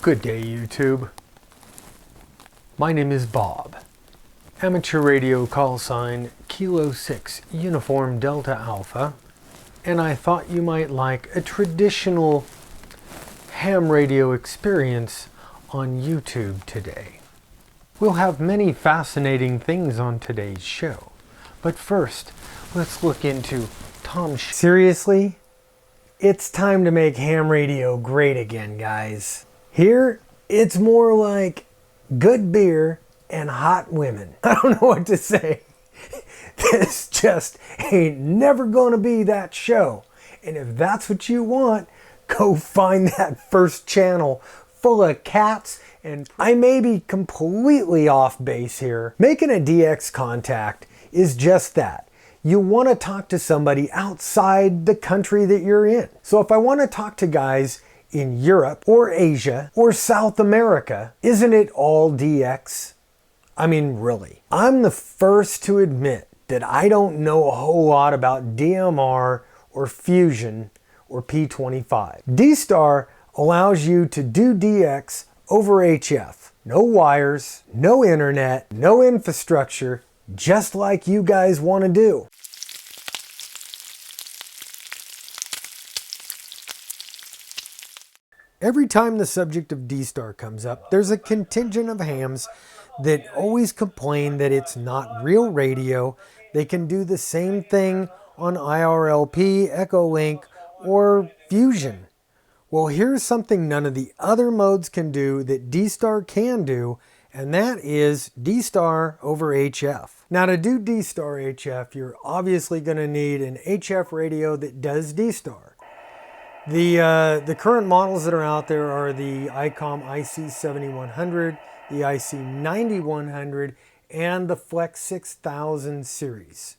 Good day, YouTube. My name is Bob. Amateur radio call sign Kilo 6 Uniform Delta Alpha, and I thought you might like a traditional ham radio experience on YouTube today. We'll have many fascinating things on today's show, but first, let's look into Tom's. Seriously? It's time to make ham radio great again, guys. Here, it's more like good beer and hot women. I don't know what to say. This just ain't never gonna be that show. And if that's what you want, go find that first channel full of cats. And I may be completely off base here. Making a DX contact is just that. You want to talk to somebody outside the country that you're in. So if I want to talk to guys in Europe or Asia or South America, isn't it all DX? I mean, really. I'm the first to admit that I don't know a whole lot about DMR or Fusion or P25. D-Star allows you to do DX over HF. No wires, no internet, no infrastructure, just like you guys want to do. Every time the subject of D-Star comes up, there's a contingent of hams that always complain that it's not real radio. They can do the same thing on IRLP, Echolink, or Fusion. Well, here's something none of the other modes can do that D-Star can do, and that is D-Star over HF. Now, to do D-Star HF, you're obviously going to need an HF radio that does D-Star. The current models that are out there are the ICOM IC7100, the IC9100, and the Flex 6000 series.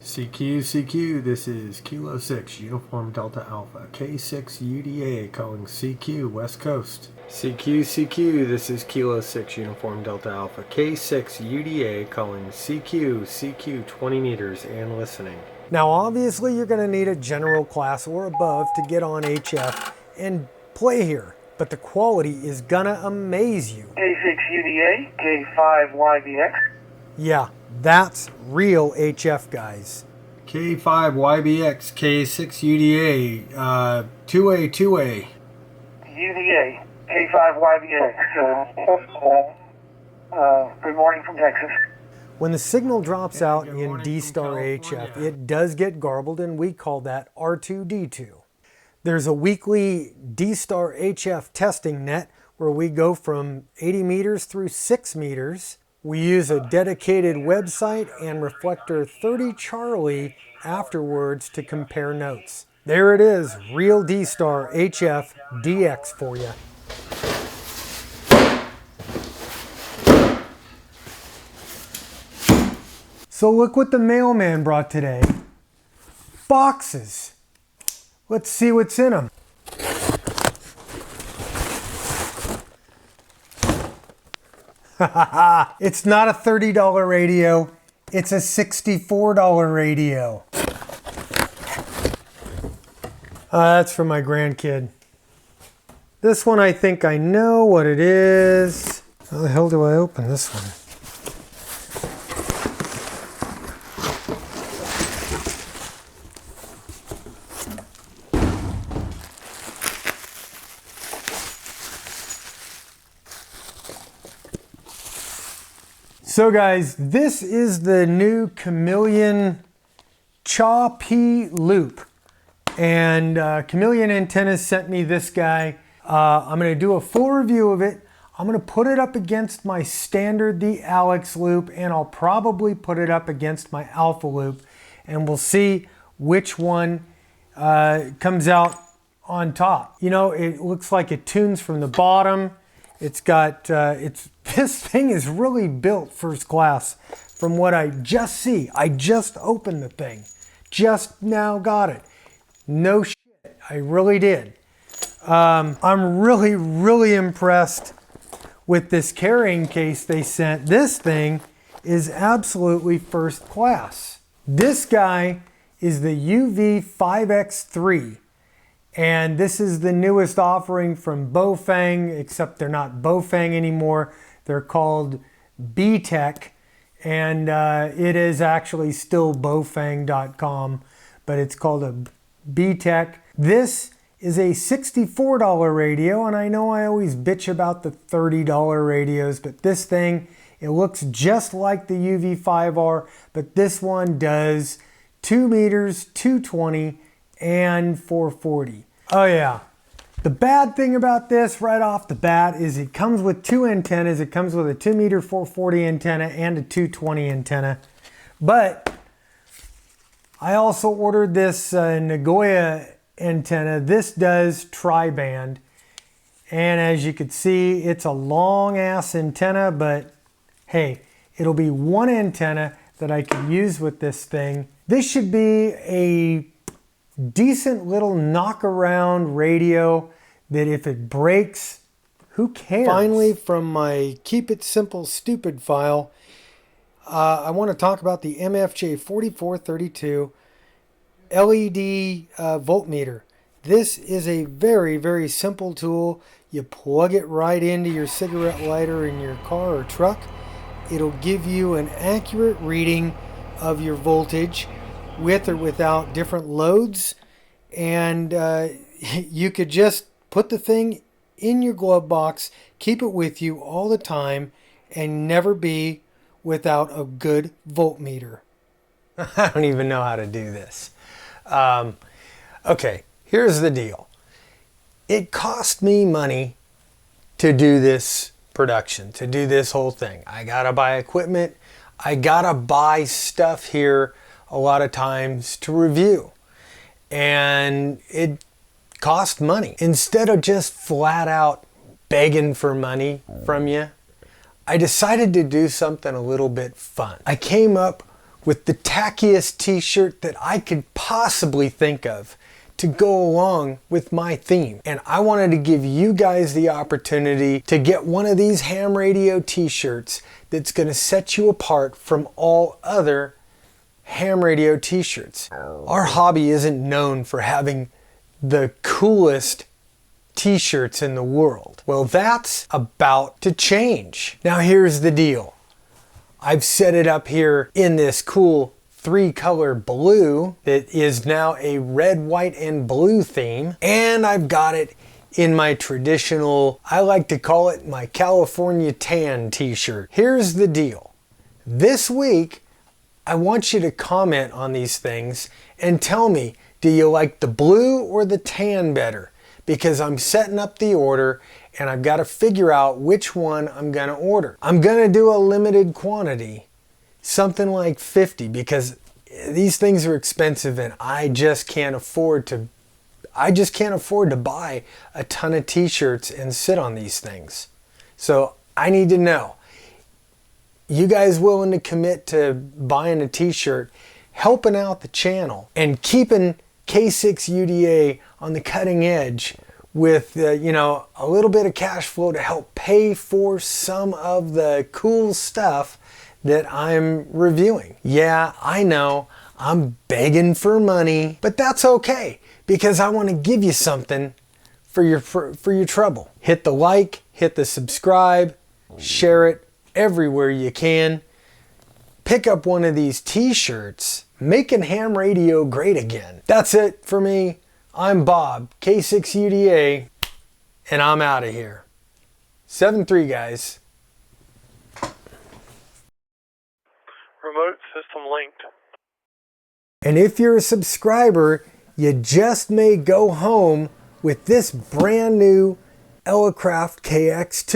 CQ, this is Kilo 6 Uniform Delta Alpha, K6UDA calling CQ West Coast. CQ, this is Kilo 6 Uniform Delta Alpha, K6UDA calling CQ 20 meters and listening. Now obviously you're going to need a general class or above to get on HF and play here, but the quality is going to amaze you. K6UDA, K5YBX. Yeah, that's real HF, guys. K5YBX, K6UDA, 2A. UDA, K5YBX. Good morning from Texas. When the signal drops out in D-Star HF, it does get garbled, and we call that R2D2. There's a weekly D-Star HF testing net where we go from 80 meters through 6 meters. We use a dedicated website and reflector 30 Charlie afterwards to compare notes. There it is, real D-Star HF DX for you. So look what the mailman brought today. Boxes. Let's see what's in them. It's not a $30 radio, it's a $64 radio. That's for my grandkid. This one I think I know what it is. How the hell do I open this one? So guys, this is the new Chameleon CHA-P-Loop. And Chameleon Antennas sent me this guy. I'm going to do a full review of it. I'm going to put it up against my standard, the Alex loop, and I'll probably put it up against my Alpha loop. And we'll see which one comes out on top. You know, it looks like it tunes from the bottom. It's got, this thing is really built first class from what I just see. I just opened the thing. Just now got it. No shit, I really did. I'm really impressed with this carrying case they sent. This thing is absolutely first class. This guy is the UV5X3. And this is the newest offering from Bofang, except they're not Bofang anymore. They're called B-Tech, and it is actually still Bofang.com, but it's called a B-Tech. This is a $64 radio, and I know I always bitch about the $30 radios, but this thing, it looks just like the UV5R, but this one does 2 meters, 220, and 440. Oh yeah. The bad thing about this right off the bat is it comes with 2 antennas. It comes with a 2 meter 440 antenna and a 220 antenna. But I also ordered this Nagoya antenna. This does tri-band. And as you can see, it's a long ass antenna, but hey, it'll be one antenna that I can use with this thing. This should be a decent little knock around radio that if it breaks, who cares? Finally, from my Keep It Simple Stupid file, I want to talk about the MFJ4432 LED voltmeter. This is a very, very simple tool. You plug it right into your cigarette lighter in your car or truck. It'll give you an accurate reading of your voltage with or without different loads. And you could just put the thing in your glove box, keep it with you all the time, and never be without a good voltmeter. I don't even know how to do this. Okay, here's the deal. It cost me money to do this production, to do this whole thing. I gotta buy equipment. I gotta buy stuff here a lot of times to review. And it cost money. Instead of just flat out begging for money from you, I decided to do something a little bit fun. I came up with the tackiest t-shirt that I could possibly think of to go along with my theme. And I wanted to give you guys the opportunity to get one of these ham radio t-shirts that's gonna set you apart from all other ham radio t-shirts. Our hobby isn't known for having the coolest t-shirts in the world. Well, that's about to change. Now here's the deal. I've set it up here in this cool 3-color blue that is now a red, white, and blue theme. And I've got it in my traditional, I like to call it my California tan t-shirt. Here's the deal. This week, I want you to comment on these things and tell me, do you like the blue or the tan better? Because I'm setting up the order and I've got to figure out which one I'm going to order. I'm going to do a limited quantity, something like 50, because these things are expensive and I just can't afford to buy a ton of t-shirts and sit on these things. So I need to know, you guys willing to commit to buying a t-shirt, helping out the channel, and keeping K6UDA on the cutting edge with you know, a little bit of cash flow to help pay for some of the cool stuff that I'm reviewing. Yeah, I know, I'm begging for money, but that's okay because I want to give you something for your trouble. Hit the like, hit the subscribe, share it everywhere you can. Pick up one of these t-shirts, making ham radio great again. That's it for me. I'm Bob, K6UDA, and I'm out of here. 7-3, guys. Remote system linked. And if you're a subscriber, you just may go home with this brand new Elecraft KX2.